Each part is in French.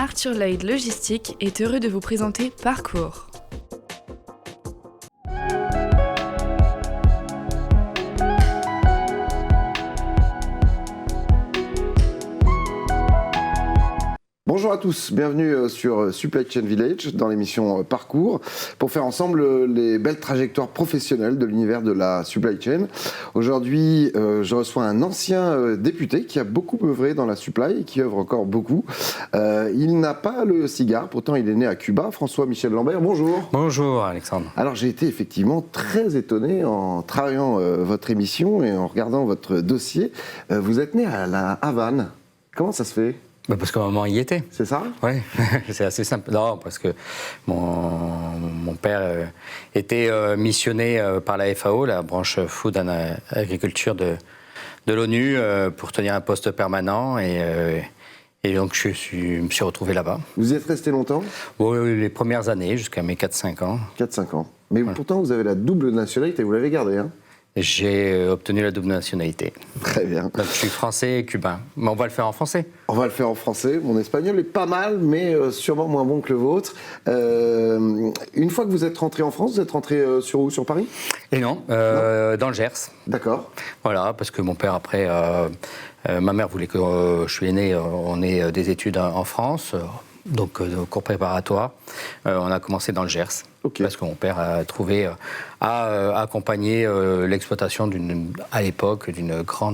Arthur Lloyd Logistique est heureux de vous présenter Parcours. Bonjour à tous, bienvenue sur Supply Chain Village dans l'émission Parcours pour faire ensemble les belles trajectoires professionnelles de l'univers de la supply chain. Aujourd'hui, je reçois un ancien député qui a beaucoup œuvré dans la supply et qui œuvre encore beaucoup. Il n'a pas le cigare, pourtant il est né à Cuba. François-Michel Lambert, bonjour. Bonjour Alexandre. Alors j'ai été effectivement très étonné en travaillant votre émission et en regardant votre dossier. Vous êtes né à la Havane. Comment ça se fait ? Parce qu'à un moment, il y était. C'est ça ? Oui, c'est assez simple. Non, parce que mon père était missionné par la FAO, la branche Food and Agriculture de l'ONU, pour tenir un poste permanent. Et donc, je me suis retrouvé là-bas. Vous y êtes resté longtemps ? Oui, les premières années, jusqu'à mes 4-5 ans. 4-5 ans. Mais voilà. Pourtant, vous avez la double nationalité, vous l'avez gardée, hein ? J'ai obtenu la double nationalité. Très bien. Donc, je suis français et cubain. Mais on va le faire en français. On va le faire en français. Mon espagnol est pas mal, mais sûrement moins bon que le vôtre. Une fois que vous êtes rentré en France, vous êtes rentré sur où ? Sur Paris ? Et non, dans le Gers. D'accord. Voilà, parce que mon père, après, ma mère voulait que je suis aîné, on ait des études en France, donc cours préparatoires. On a commencé dans le Gers. Okay. Parce que mon père a trouvé à accompagner l'exploitation à l'époque d'un grand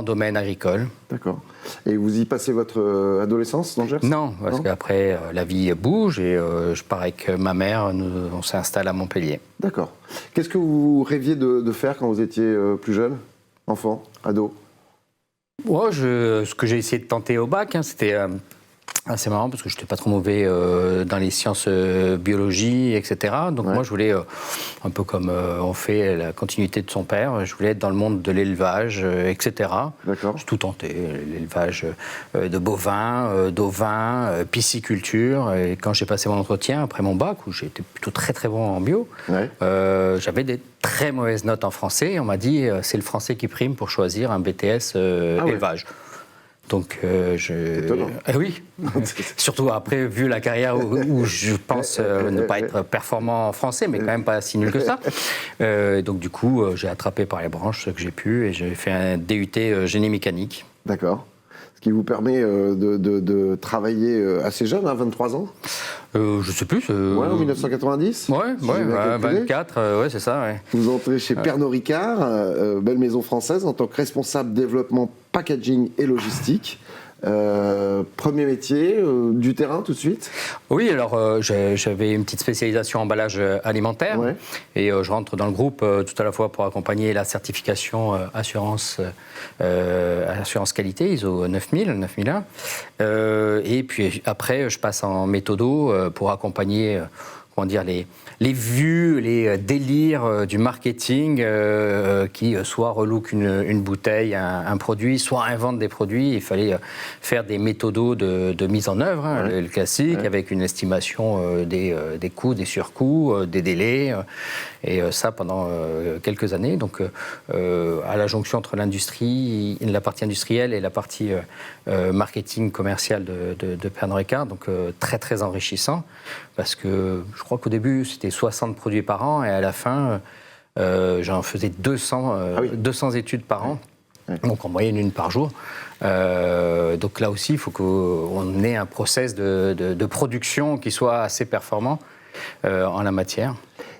domaine agricole. D'accord. Et vous y passez votre adolescence dans le Gers ? Non, parce qu'après la vie bouge et je pars avec ma mère, on s'installe à Montpellier. D'accord. Qu'est-ce que vous rêviez de faire quand vous étiez plus jeune, enfant, ado ? Ouais, ce que j'ai essayé de tenter au bac, c'était assez marrant parce que je n'étais pas trop mauvais dans les sciences biologie, etc. Donc moi, je voulais, un peu comme on fait la continuité de son père, je voulais être dans le monde de l'élevage, etc. D'accord. J'ai tout tenté, l'élevage de bovins, d'ovins, pisciculture. Et quand j'ai passé mon entretien, après mon bac, où j'étais plutôt très très bon en bio, j'avais des très mauvaises notes en français. Et on m'a dit, c'est le français qui prime pour choisir un BTS élevage. Donc, oui, surtout après, vu la carrière où je pense ne pas être performant en français, mais quand même pas si nul que ça. Donc, du coup, j'ai attrapé par les branches ce que j'ai pu et j'ai fait un DUT génie mécanique. D'accord. Ce qui vous permet de travailler assez jeune, à 23 ans ? Je sais plus. En 1990 ? Ouais, 24, c'est ça. Ouais. Vous entrez chez Pernod Ricard, belle maison française, en tant que responsable développement, packaging et logistique. Premier métier, du terrain tout de suite ? Oui, alors j'avais une petite spécialisation emballage alimentaire et je rentre dans le groupe tout à la fois pour accompagner la certification assurance qualité ISO 9001 et puis après je passe en méthodo pour accompagner les vues, les délires du marketing qui soit relook une bouteille, un produit, soit invente des produits. Il fallait faire des méthodos de mise en œuvre, le classique, avec une estimation des coûts, des surcoûts, des délais. Et ça pendant quelques années. Donc à la jonction entre la partie industrielle et la partie marketing commercial de Pernod Ricard. Donc très très enrichissant. Parce que je crois qu'au début, c'était 60 produits par an et à la fin, j'en faisais 200 études par an, donc en moyenne une par jour. Donc là aussi, il faut qu'on ait un process de production qui soit assez performant en la matière.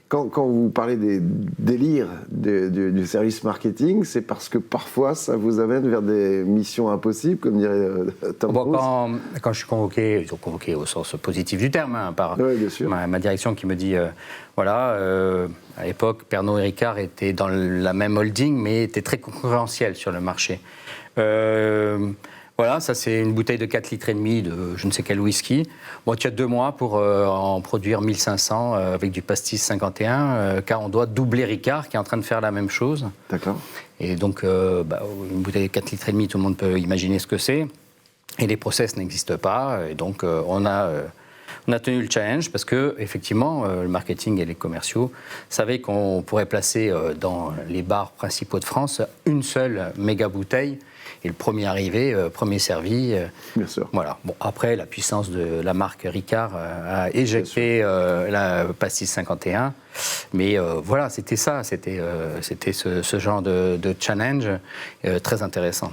Quand vous parlez des délires du service marketing, c'est parce que parfois ça vous amène vers des missions impossibles, comme dirait Tom Cruise. Quand je suis convoqué au sens positif du terme, par ma direction qui me dit, à l'époque, Pernod Ricard était dans la même holding, mais était très concurrentiel sur le marché. Voilà, ça c'est une bouteille de 4,5 litres de je ne sais quel whisky. Bon, tu as 2 mois pour en produire 1500 avec du pastis 51, car on doit doubler Ricard qui est en train de faire la même chose. D'accord. Et donc, une bouteille de 4,5 litres, tout le monde peut imaginer ce que c'est. Et les process n'existent pas. Et donc, on a tenu le challenge parce que, effectivement, le marketing et les commerciaux savaient qu'on pourrait placer dans les bars principaux de France une seule méga bouteille et le premier arrivé, premier servi. Bien sûr. Voilà. Bon, après, la puissance de la marque Ricard a éjecté la Pastis 51. Mais voilà, c'était ça, c'était ce genre de challenge très intéressant.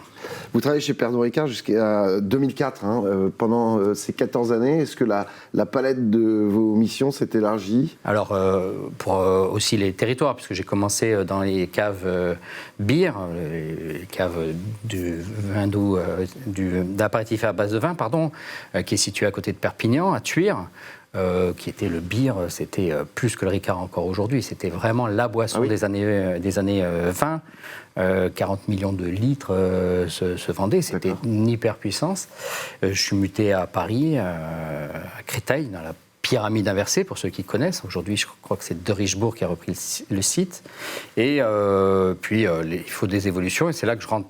Vous travaillez chez Pernod Ricard jusqu'à 2004, pendant ces 14 années. Est-ce que la palette de vos missions s'est élargie? Alors, pour aussi les territoires, puisque j'ai commencé dans les caves bière, les caves du vin doux, d'apéritif à base de vin, pardon, qui est situé à côté de Perpignan, à Thuir. Qui était le beer, c'était plus que le Ricard encore aujourd'hui. C'était vraiment la boisson des années 20. 40 millions de litres se vendaient. C'était une hyperpuissance. Je suis muté à Paris, à Créteil, dans la pyramide inversée, pour ceux qui connaissent. Aujourd'hui, je crois que c'est De Richebourg qui a repris le site. Et puis, il faut des évolutions. Et c'est là que je rentre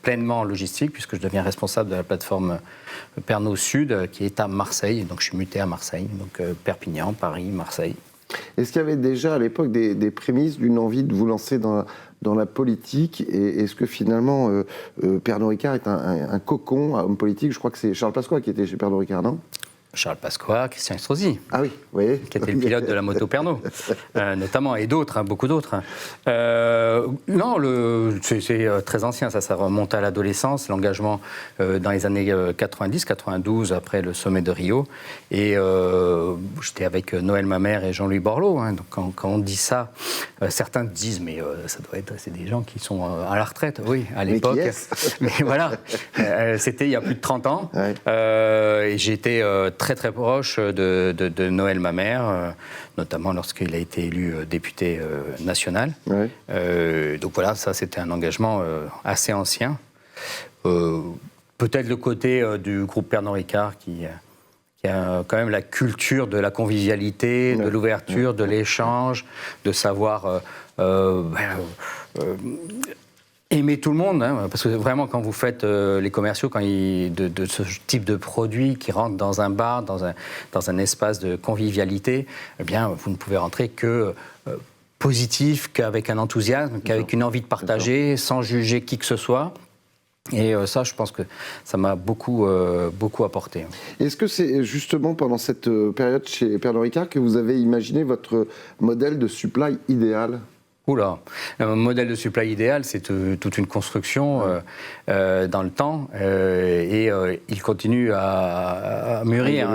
pleinement en logistique, puisque je deviens responsable de la plateforme Pernod Sud, qui est à Marseille. Donc, je suis muté à Marseille. Donc, Perpignan, Paris, Marseille. Est-ce qu'il y avait déjà, à l'époque, des prémices d'une envie de vous lancer dans la politique? Et est-ce que, finalement, Pernod Ricard est un cocon à homme politique? Je crois que c'est Charles Pasqua qui était chez Pernod Ricard, non? Charles Pasqua, Christian Estrosi. Ah oui, vous voyez. Qui était le pilote de la moto Pernod, notamment, et d'autres, beaucoup d'autres. Non, c'est très ancien, ça remonte à l'adolescence, l'engagement dans les années 90, 92, après le sommet de Rio. Et j'étais avec Noël Mamère et Jean-Louis Borloo. Donc quand on dit ça, certains disent, mais ça doit être, c'est des gens qui sont à la retraite. Oui, à l'époque. Mais voilà, c'était il y a plus de 30 ans. Ouais. Et j'étais très très proche de Noël Mamère, notamment lorsqu'il a été élu député national. Ouais. Donc voilà, ça c'était un engagement assez ancien. Peut-être le côté du groupe Pernod Ricard qui a quand même la culture de la convivialité, de l'ouverture, de l'échange, de savoir aimer tout le monde, parce que vraiment quand vous faites les commerciaux, de ce type de produits qui rentrent dans un bar, dans un espace de convivialité, eh bien vous ne pouvez rentrer que positif, qu'avec un enthousiasme, qu'avec une envie de partager, sans juger qui que ce soit. Et ça, je pense que ça m'a beaucoup apporté. Est-ce que c'est justement pendant cette période chez Pernod Ricard que vous avez imaginé votre modèle de supply idéal ? Oula, un modèle de supply idéal, c'est toute une construction dans le temps et il continue à mûrir.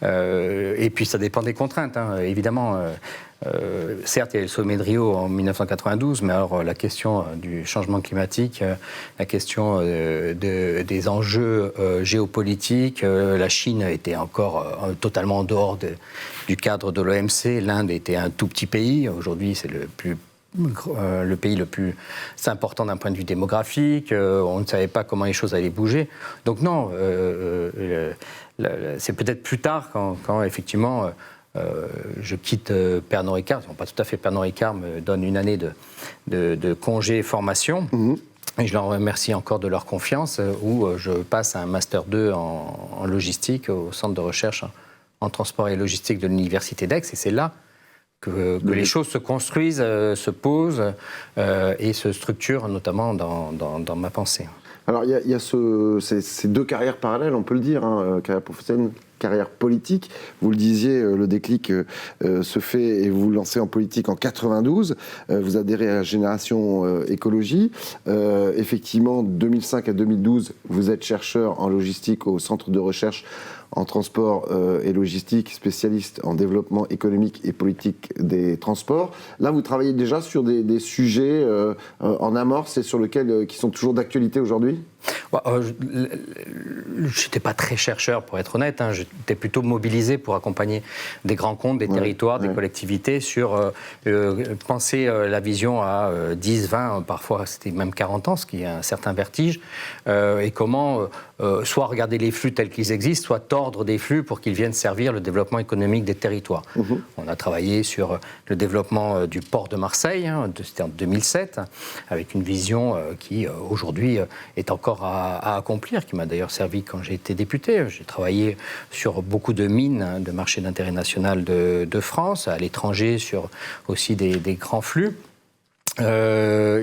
Et puis ça dépend des contraintes, évidemment. Certes, il y a le sommet de Rio en 1992, mais alors la question du changement climatique, la question des enjeux géopolitiques, la Chine était encore totalement en dehors du cadre de l'OMC, l'Inde était un tout petit pays, aujourd'hui c'est le pays le plus important d'un point de vue démographique, on ne savait pas comment les choses allaient bouger. Donc non, c'est peut-être plus tard quand effectivement... je quitte Pernod Ricard, pas tout à fait Pernod Ricard me donne une année de congé formation, et je leur remercie encore de leur confiance, où je passe à un Master 2 en logistique au centre de recherche en transport et logistique de l'Université d'Aix, et c'est là que les choses se construisent, se posent et se structurent, notamment dans ma pensée. Alors il y a ces deux carrières parallèles, on peut le dire, carrière professionnelle, carrière politique. Vous le disiez, le déclic se fait et vous vous lancez en politique en 92. Vous adhérez à la Génération Écologie. Effectivement, de 2005 à 2012, vous êtes chercheur en logistique au Centre de recherche en transport et logistique, spécialiste en développement économique et politique des transports. Là, vous travaillez déjà sur des sujets en amorce et sur lesquels qui sont toujours d'actualité aujourd'hui ? Je n'étais pas très chercheur, pour être honnête. J'étais plutôt mobilisé pour accompagner des grands comptes, des territoires, des collectivités sur penser la vision à 10, 20, parfois c'était même 40 ans, ce qui est un certain vertige, et comment soit regarder les flux tels qu'ils existent, soit tordre des flux pour qu'ils viennent servir le développement économique des territoires. On a travaillé sur le développement du port de Marseille, c'était en 2007, avec une vision qui aujourd'hui est encore à accomplir, qui m'a d'ailleurs servi quand j'ai été député. J'ai travaillé sur beaucoup de mines de marché d'intérêt national de France, à l'étranger, sur aussi des grands flux. Le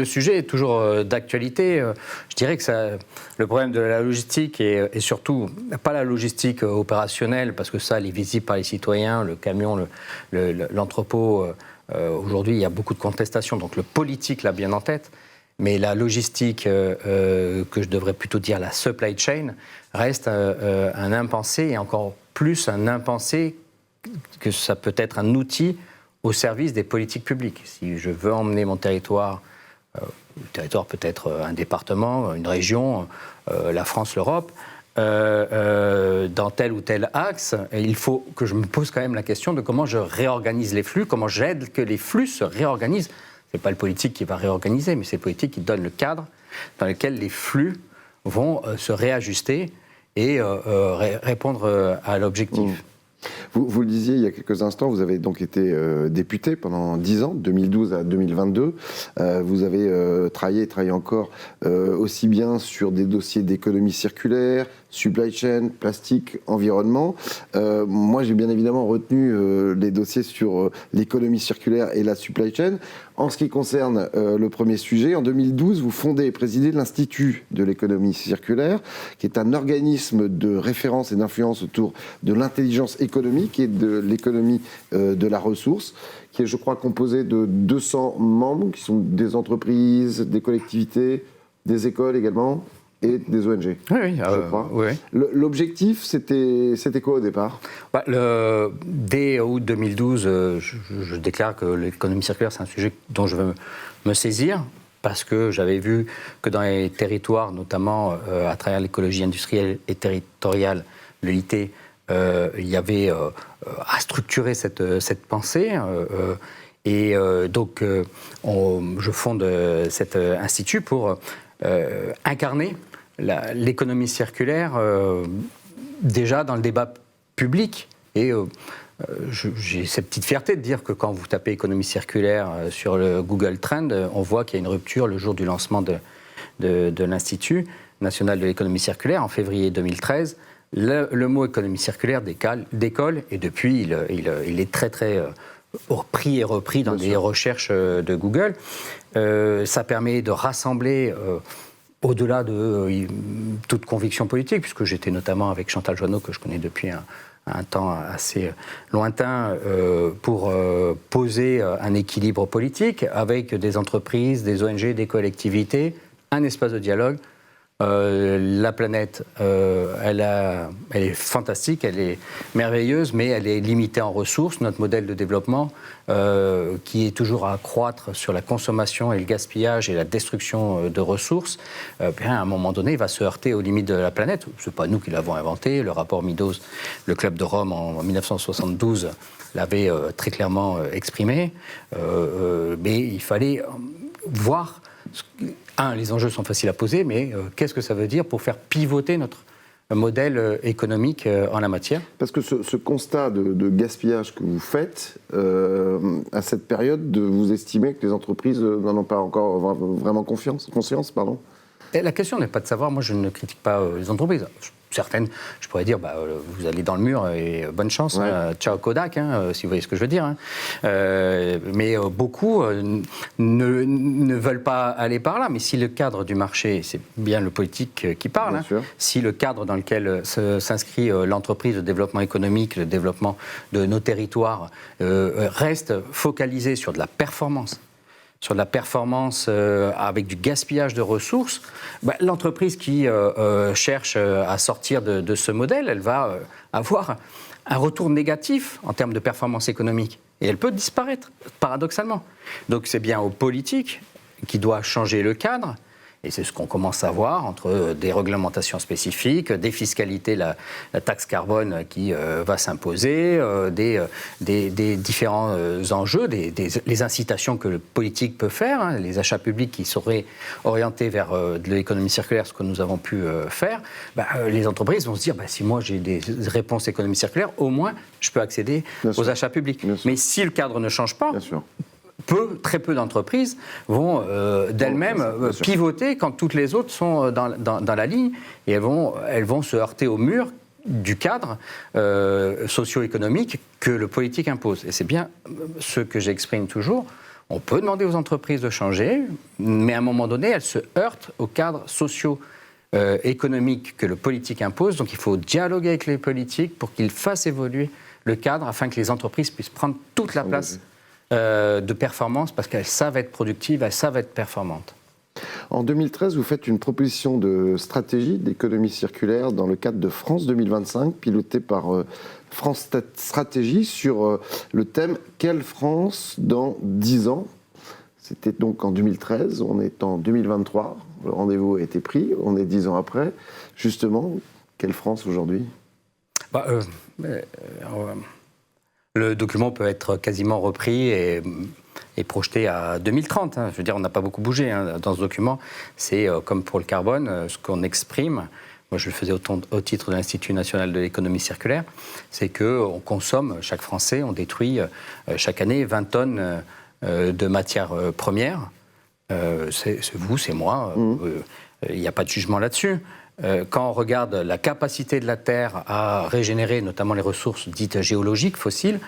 sujet est toujours d'actualité. Je dirais que le problème de la logistique et surtout pas la logistique opérationnelle, parce que ça, elle est visible par les citoyens, le camion, l'entrepôt. Aujourd'hui, il y a beaucoup de contestations, donc le politique l'a bien en tête. Mais la logistique, que je devrais plutôt dire la supply chain, reste un impensé, et encore plus un impensé que ça peut être un outil au service des politiques publiques. Si je veux emmener mon territoire, le territoire peut être un département, une région, la France, l'Europe, dans tel ou tel axe, il faut que je me pose quand même la question de comment je réorganise les flux, comment j'aide que les flux se réorganisent. Ce n'est pas le politique qui va réorganiser, mais c'est le politique qui donne le cadre dans lequel les flux vont se réajuster et répondre à l'objectif. Vous le disiez il y a quelques instants, vous avez donc été député pendant 10 ans, 2012 à 2022. Vous avez travaillé encore aussi bien sur des dossiers d'économie circulaire, supply chain, plastique, environnement. Moi, j'ai bien évidemment retenu les dossiers sur l'économie circulaire et la supply chain. En ce qui concerne le premier sujet, en 2012, vous fondez et présidez l'Institut de l'économie circulaire, qui est un organisme de référence et d'influence autour de l'intelligence économique et de l'économie de la ressource, qui est, je crois, composé de 200 membres, qui sont des entreprises, des collectivités, des écoles également, et des ONG, oui, je crois. Oui. L'objectif, c'était quoi au départ ? Dès août 2012, je déclare que l'économie circulaire, c'est un sujet dont je veux me saisir, parce que j'avais vu que dans les territoires, notamment à travers l'écologie industrielle et territoriale, l'EIT, il y avait à structurer cette pensée. Donc, je fonde cet institut pour incarner l'économie circulaire déjà dans le débat public. Et j'ai cette petite fierté de dire que quand vous tapez économie circulaire sur le Google Trend, on voit qu'il y a une rupture le jour du lancement de l'Institut national de l'économie circulaire en février 2013. Le mot économie circulaire décolle et depuis il est très très pris et repris dans des recherches de Google. Ça permet de rassembler au-delà de toute conviction politique, puisque j'étais notamment avec Chantal Joanneau, que je connais depuis un temps assez lointain, pour poser un équilibre politique avec des entreprises, des ONG, des collectivités, un espace de dialogue. La planète, elle est fantastique, elle est merveilleuse, mais elle est limitée en ressources. Notre modèle de développement, qui est toujours à croître sur la consommation et le gaspillage et la destruction de ressources, à un moment donné, va se heurter aux limites de la planète. Ce n'est pas nous qui l'avons inventé. Le rapport Meadows, le Club de Rome en 1972, l'avait très clairement exprimé. Mais il fallait voir... les enjeux sont faciles à poser, mais qu'est-ce que ça veut dire pour faire pivoter notre modèle économique en la matière ? Parce que ce constat de gaspillage que vous faites, à cette période, vous estimez que les entreprises n'en ont pas encore vraiment conscience, pardon ? Et la question n'est pas de savoir, moi je ne critique pas les entreprises. Certaines, je pourrais dire, vous allez dans le mur et bonne chance, ouais. Ciao Kodak, si vous voyez ce que je veux dire. Mais beaucoup ne veulent pas aller par là. Mais si le cadre du marché, c'est bien le politique qui parle, si le cadre dans lequel s'inscrit l'entreprise, le développement économique, le développement de nos territoires, reste focalisé sur de la performance, avec du gaspillage de ressources, l'entreprise qui cherche à sortir de ce modèle, elle va avoir un retour négatif en termes de performance économique. Et elle peut disparaître, paradoxalement. Donc c'est bien aux politiques qui doivent changer le cadre. Et c'est ce qu'on commence à voir entre des réglementations spécifiques, des fiscalités, la taxe carbone qui va s'imposer, des différents enjeux, les incitations que le politique peut faire, les achats publics qui seraient orientés vers de l'économie circulaire, ce que nous avons pu faire. Les entreprises vont se dire, si moi j'ai des réponses économie circulaire, au moins je peux accéder aux achats publics. Mais si le cadre ne change pas, très peu d'entreprises vont d'elles-mêmes pivoter quand toutes les autres sont dans la ligne et elles vont se heurter au mur du cadre socio-économique que le politique impose. Et c'est bien ce que j'exprime toujours. On peut demander aux entreprises de changer, mais à un moment donné, elles se heurtent aux cadres sociaux économiques que le politique impose. Donc il faut dialoguer avec les politiques pour qu'ils fassent évoluer le cadre afin que les entreprises puissent prendre toute la place de performance parce qu'elles savent être productives, elles savent être performantes. En 2013, vous faites une proposition de stratégie d'économie circulaire dans le cadre de France 2025, pilotée par France Stratégie, sur le thème « Quelle France dans 10 ans ?» C'était donc en 2013, on est en 2023, le rendez-vous a été pris, on est 10 ans après. Justement, quelle France aujourd'hui ? Le document peut être quasiment repris et projeté à 2030. Je veux dire, on n'a pas beaucoup bougé dans ce document. C'est comme pour le carbone, ce qu'on exprime. Moi, je le faisais au titre de l'Institut national de l'économie circulaire. C'est qu'on consomme, chaque Français, on détruit chaque année 20 tonnes de matières premières. C'est vous, c'est moi. Il n'y a pas de jugement là-dessus. Quand on regarde la capacité de la Terre à régénérer, notamment les ressources dites géologiques, fossiles,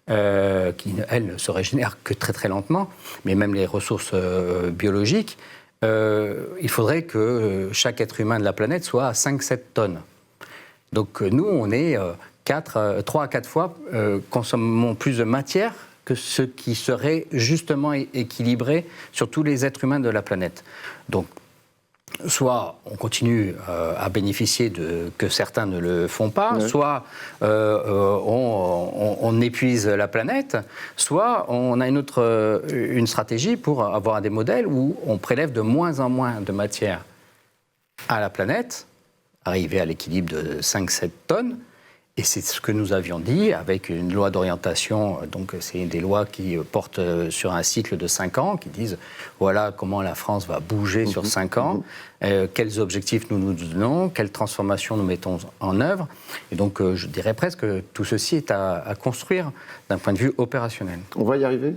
qui, elles, ne se régénèrent que très très lentement, mais même les ressources biologiques, il faudrait que chaque être humain de la planète soit à 5-7 tonnes. Donc nous, on est 3 à 4 fois, consommons plus de matière que ce qui serait justement équilibré sur tous les êtres humains de la planète. Donc, soit on continue à bénéficier que certains ne le font pas, soit on épuise la planète, soit on a une stratégie pour avoir des modèles où on prélève de moins en moins de matière à la planète, arriver à l'équilibre de 5-7 tonnes. Et c'est ce que nous avions dit avec une loi d'orientation. Donc, c'est des lois qui portent sur un cycle de 5 ans, qui disent voilà comment la France va bouger sur 5 ans, quels objectifs nous nous donnons, quelles transformations nous mettons en œuvre. Et donc, je dirais presque que tout ceci est à construire d'un point de vue opérationnel. On va y arriver ?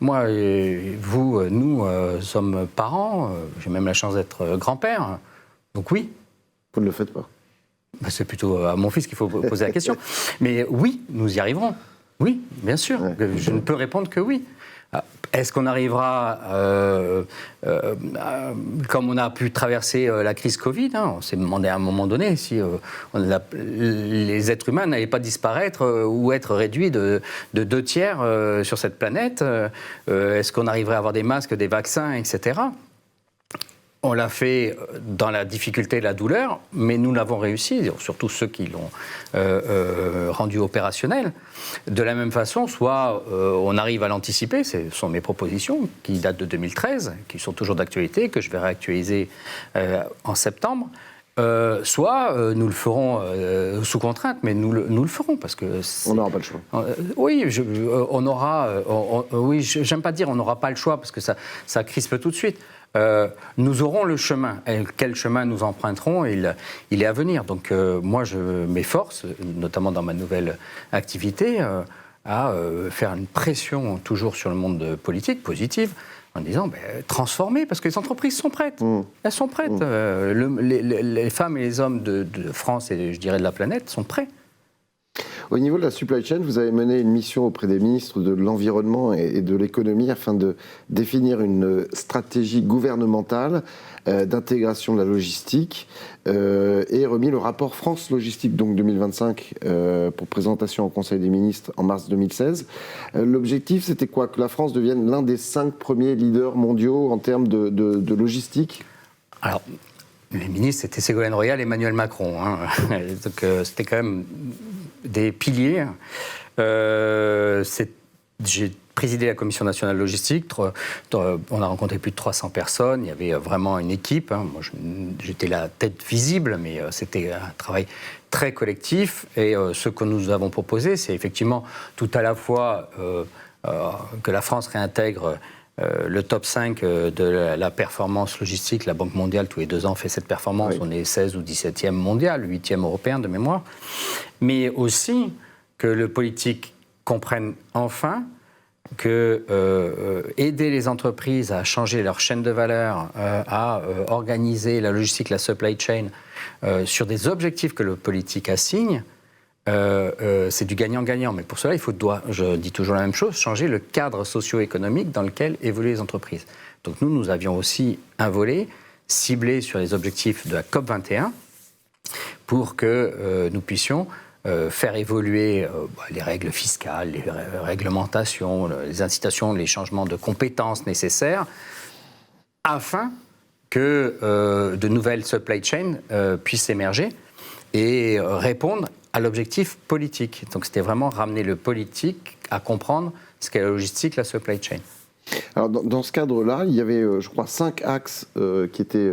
Moi et vous, nous sommes parents. J'ai même la chance d'être grand-père. Donc oui. Vous ne le faites pas ? C'est plutôt à mon fils qu'il faut poser la question. Mais oui, nous y arriverons. Oui, bien sûr. Je ne peux répondre que oui. Est-ce qu'on arrivera, comme on a pu traverser la crise Covid, on s'est demandé à un moment donné si les êtres humains n'allaient pas disparaître ou être réduits de 2 tiers sur cette planète. Est-ce qu'on arriverait à avoir des masques, des vaccins, etc. On l'a fait dans la difficulté et la douleur, mais nous l'avons réussi, surtout ceux qui l'ont rendu opérationnel. De la même façon, soit on arrive à l'anticiper, ce sont mes propositions qui datent de 2013, qui sont toujours d'actualité, que je vais réactualiser en septembre, soit nous le ferons sous contrainte, mais nous le ferons parce que... On n'aura pas le choix. Oui, on aura... oui, j'aime pas dire on n'aura pas le choix parce que ça crispe tout de suite. Nous aurons le chemin. Et quel chemin nous emprunterons, il est à venir. Donc moi, je m'efforce, notamment dans ma nouvelle activité, à faire une pression toujours sur le monde politique, positive, en disant transformer, parce que les entreprises sont prêtes. Elles sont prêtes. Les femmes et les hommes de France et, je dirais, de la planète sont prêts. Au niveau de la supply chain, vous avez mené une mission auprès des ministres de l'Environnement et de l'Économie afin de définir une stratégie gouvernementale d'intégration de la logistique et remis le rapport France Logistique donc 2025 pour présentation au Conseil des ministres en mars 2016. L'objectif, c'était quoi ? Que la France devienne l'un des 5 premiers leaders mondiaux en termes de logistique ? Alors, les ministres, c'était Ségolène Royal et Emmanuel Macron. Donc, c'était quand même des piliers. J'ai présidé la Commission nationale logistique. On a rencontré plus de 300 personnes. Il y avait vraiment une équipe. Moi, j'étais la tête visible, mais c'était un travail très collectif. Et ce que nous avons proposé, c'est effectivement tout à la fois que la France réintègre le top 5 de la performance logistique. La Banque mondiale, tous les 2 ans, fait cette performance. Oui. On est 16 ou 17e mondial, 8e européen de mémoire. Mais aussi que le politique comprenne enfin que aider les entreprises à changer leur chaîne de valeur, à organiser la logistique, la supply chain, sur des objectifs que le politique assigne, c'est du gagnant-gagnant. Mais pour cela, je dis toujours la même chose, changer le cadre socio-économique dans lequel évoluent les entreprises. Donc nous avions aussi un volet ciblé sur les objectifs de la COP21 pour que nous puissions faire évoluer les règles fiscales, les réglementations, les incitations, les changements de compétences nécessaires afin que de nouvelles supply chains puissent émerger et répondre à l'objectif politique. Donc c'était vraiment ramener le politique à comprendre ce qu'est la logistique, la supply chain. Alors dans ce cadre-là, il y avait, je crois, 5 axes qui étaient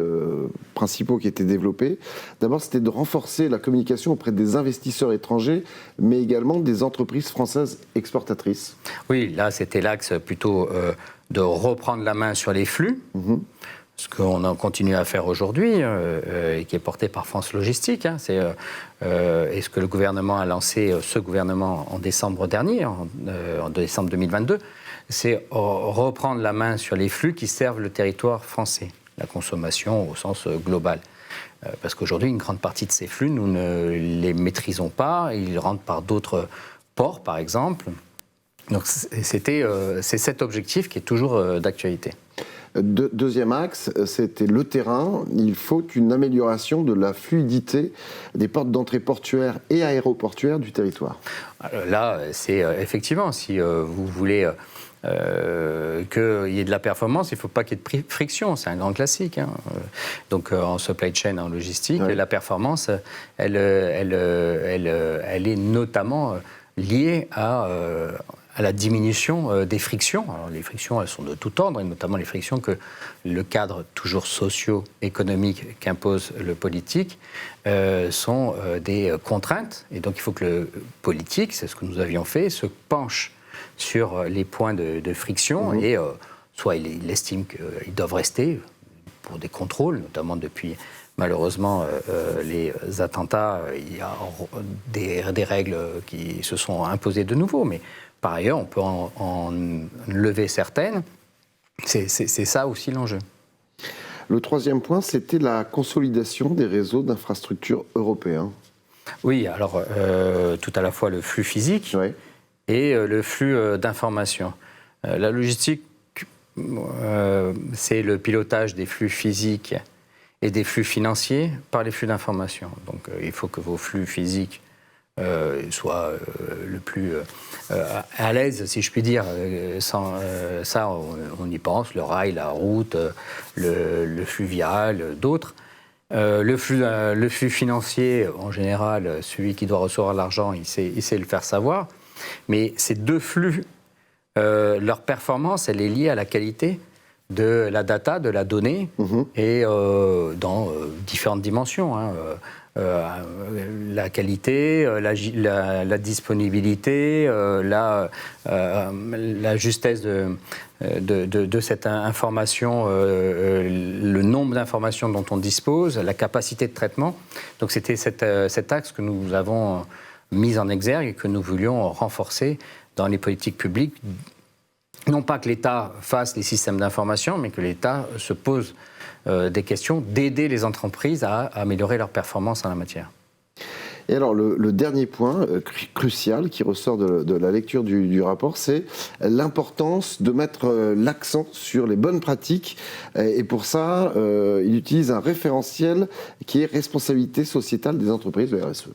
principaux, qui étaient développés. D'abord, c'était de renforcer la communication auprès des investisseurs étrangers, mais également des entreprises françaises exportatrices. Oui, là, c'était l'axe plutôt de reprendre la main sur les flux, ce qu'on a continué à faire aujourd'hui, et qui est porté par France Logistique. Et ce que le gouvernement a lancé, ce gouvernement, en décembre dernier, en décembre 2022, c'est reprendre la main sur les flux qui servent le territoire français, la consommation au sens global. Parce qu'aujourd'hui, une grande partie de ces flux, nous ne les maîtrisons pas, ils rentrent par d'autres ports, par exemple. Donc c'est cet objectif qui est toujours d'actualité. Deuxième axe, c'était le terrain. Il faut une amélioration de la fluidité des portes d'entrée portuaires et aéroportuaires du territoire. Là, c'est effectivement, si vous voulez qu'il y ait de la performance, il ne faut pas qu'il y ait de friction, c'est un grand classique. Donc en supply chain, en logistique, la performance, elle est notamment liée à la diminution des frictions. Alors, les frictions, elles sont de tout ordre, et notamment les frictions que le cadre toujours socio-économique qu'impose le politique sont des contraintes. Et donc, il faut que le politique, c'est ce que nous avions fait, se penche sur les points de friction et soit il estime qu'ils doivent rester pour des contrôles, notamment depuis malheureusement les attentats, il y a des règles qui se sont imposées de nouveau, mais par ailleurs on peut en lever certaines, c'est ça aussi l'enjeu. Le troisième point, c'était la consolidation des réseaux d'infrastructures européens. Oui, alors tout à la fois le flux physique et le flux d'informations. La logistique, c'est le pilotage des flux physiques et des flux financiers par les flux d'informations. Donc il faut que vos flux physiques soient le plus à l'aise, si je puis dire. Sans ça, on y pense, le rail, la route, le fluvial, d'autres. Le flux financier, en général, celui qui doit recevoir l'argent, il sait le faire savoir. Mais ces deux flux, leur performance, elle est liée à la qualité de la data, de la donnée, et dans différentes dimensions. La qualité, la disponibilité, la justesse de cette information, le nombre d'informations dont on dispose, la capacité de traitement. Donc c'était cet axe que nous avons mis en exergue et que nous voulions renforcer dans les politiques publiques. Non pas que l'État fasse les systèmes d'information, mais que l'État se pose des questions d'aider les entreprises à améliorer leur performance en la matière. Et alors le dernier point crucial qui ressort de la lecture du rapport, c'est l'importance de mettre l'accent sur les bonnes pratiques. Et pour ça, il utilise un référentiel qui est responsabilité sociétale des entreprises, le RSE.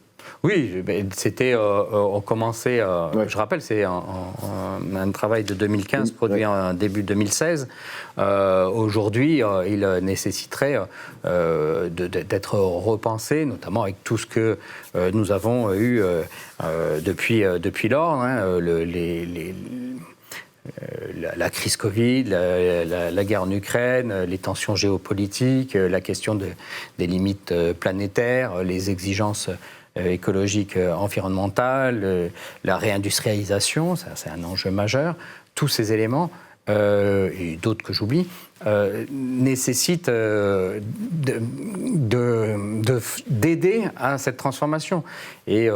Oui, c'était, on commençait, je rappelle, c'est un travail de 2015 produit en début 2016. Aujourd'hui, il nécessiterait d'être repensé, notamment avec tout ce que nous avons eu depuis lors, la crise Covid, la guerre en Ukraine, les tensions géopolitiques, la question des limites planétaires, les exigences écologique, environnementale, la réindustrialisation, ça c'est un enjeu majeur. Tous ces éléments, et d'autres que j'oublie, nécessitent d'aider à cette transformation. Et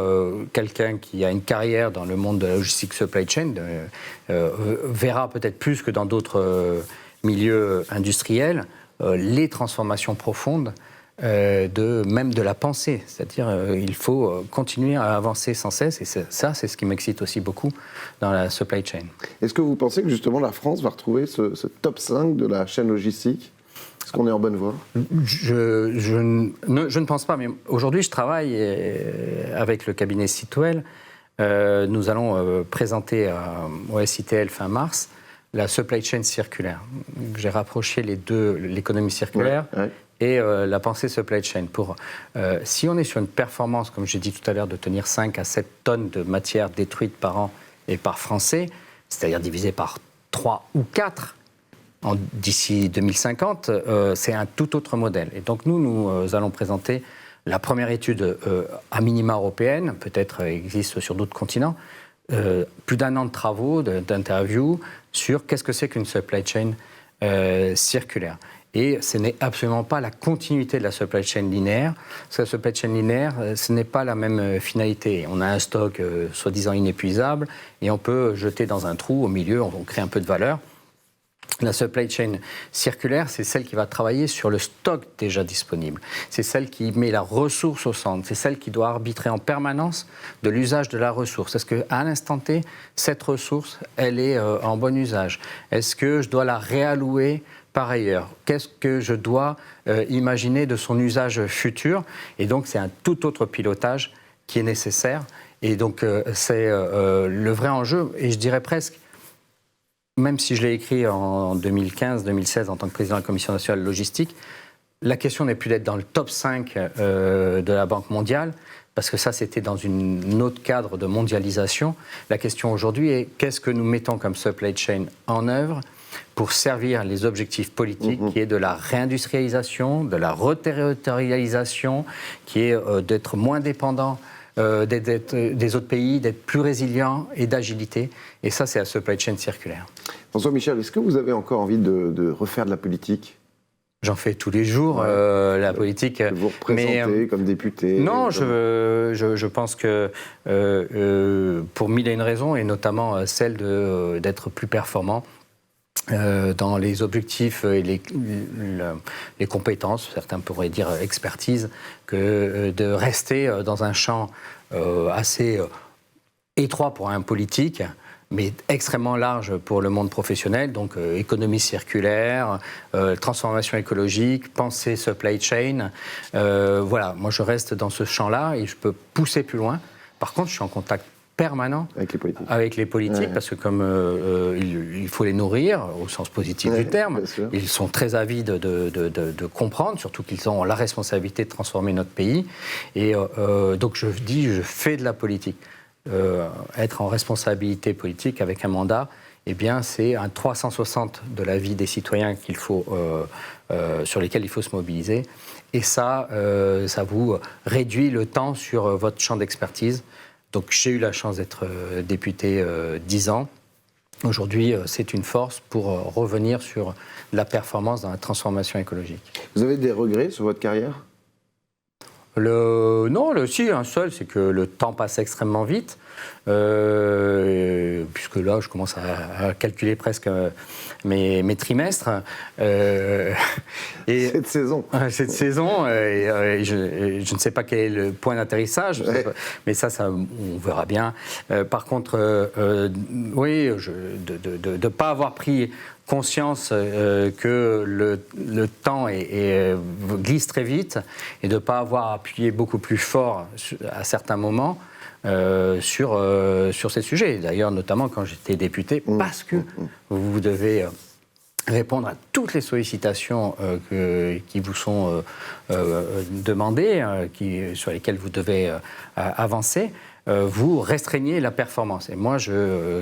quelqu'un qui a une carrière dans le monde de la logistique supply chain verra peut-être plus que dans d'autres milieux industriels les transformations profondes même de la pensée. C'est-à-dire il faut continuer à avancer sans cesse, et c'est ce qui m'excite aussi beaucoup dans la supply chain. Est-ce que vous pensez que justement la France va retrouver ce top 5 de la chaîne logistique ? Est-ce qu'on est en bonne voie ? Je ne pense pas, mais aujourd'hui je travaille avec le cabinet Sitwell. Nous allons présenter au SITL fin mars la supply chain circulaire. J'ai rapproché les deux, l'économie circulaire et la pensée supply chain. Si on est sur une performance, comme j'ai dit tout à l'heure, de tenir 5 à 7 tonnes de matière détruite par an et par Français, c'est-à-dire divisé par 3 ou 4, d'ici 2050, c'est un tout autre modèle. Et donc nous allons présenter la première étude à minima européenne, peut-être existe sur d'autres continents, plus d'un an de travaux, d'interviews sur qu'est-ce que c'est qu'une supply chain circulaire. Et ce n'est absolument pas la continuité de la supply chain linéaire. Parce que la supply chain linéaire, ce n'est pas la même finalité. On a un stock soi-disant inépuisable et on peut jeter dans un trou au milieu, on crée un peu de valeur. La supply chain circulaire, c'est celle qui va travailler sur le stock déjà disponible. C'est celle qui met la ressource au centre. C'est celle qui doit arbitrer en permanence de l'usage de la ressource. Est-ce qu'à l'instant T, cette ressource, elle est en bon usage ? Est-ce que je dois la réallouer par ailleurs ? Qu'est-ce que je dois imaginer de son usage futur ? Et donc, c'est un tout autre pilotage qui est nécessaire. Et donc, c'est le vrai enjeu. Et je dirais presque, même si je l'ai écrit en 2015-2016 en tant que président de la Commission nationale logistique, la question n'est plus d'être dans le top 5 de la Banque mondiale, parce que ça, c'était dans un autre cadre de mondialisation. La question aujourd'hui est qu'est-ce que nous mettons comme supply chain en œuvre pour servir les objectifs politiques, qui est de la réindustrialisation, de la reterritorialisation, qui est d'être moins dépendant des autres pays, d'être plus résilient et d'agilité. Et ça, c'est la supply chain circulaire. François-Michel, est-ce que vous avez encore envie de refaire de la politique ? J'en fais tous les jours, la politique. Vous représentez comme député ? Non, je pense que pour mille et une raisons, et notamment celle d'être plus performant dans les objectifs et les compétences, certains pourraient dire expertise, que de rester dans un champ assez étroit pour un politique, mais extrêmement large pour le monde professionnel, donc économie circulaire, transformation écologique, pensée supply chain. Voilà, moi je reste dans ce champ-là et je peux pousser plus loin. Par contre, je suis en contact permanent avec les politiques parce que comme il faut les nourrir au sens positif du terme, ils sont très avides de comprendre, surtout qu'ils ont la responsabilité de transformer notre pays. Et donc je fais de la politique. Être en responsabilité politique avec un mandat, eh bien c'est un 360 de la vie des citoyens sur lesquels il faut se mobiliser. Et ça vous réduit le temps sur votre champ d'expertise. Donc j'ai eu la chance d'être député 10 ans. Aujourd'hui, c'est une force pour revenir sur la performance dans la transformation écologique. Vous avez des regrets sur votre carrière ? Si, un seul, c'est que le temps passe extrêmement vite, puisque là, je commence à calculer presque mes trimestres. Cette saison. Et je ne sais pas quel est le point d'atterrissage, mais ça, on verra bien. Par contre, oui, de ne pas avoir pris conscience que le temps glisse très vite et de ne pas avoir appuyé beaucoup plus fort à certains moments sur ces sujets. D'ailleurs, notamment quand j'étais député, parce que vous devez répondre à toutes les sollicitations qui vous sont demandées, sur lesquelles vous devez avancer. Vous restreignez la performance. Et moi,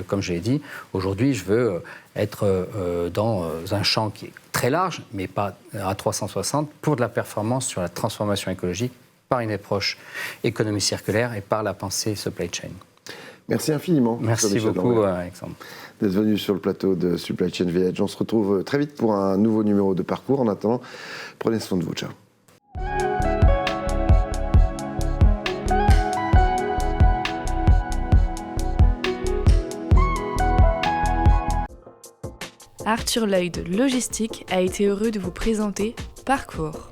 comme je l'ai dit, aujourd'hui, je veux être dans un champ qui est très large, mais pas à 360, pour de la performance sur la transformation écologique, par une approche économie circulaire et par la pensée supply chain. Merci infiniment. Merci beaucoup, Alexandre. D'être venu sur le plateau de Supply Chain Village. On se retrouve très vite pour un nouveau numéro de Parcours. En attendant, prenez soin de vous. Ciao. Arthur Lloyd Logistique a été heureux de vous présenter Parcours.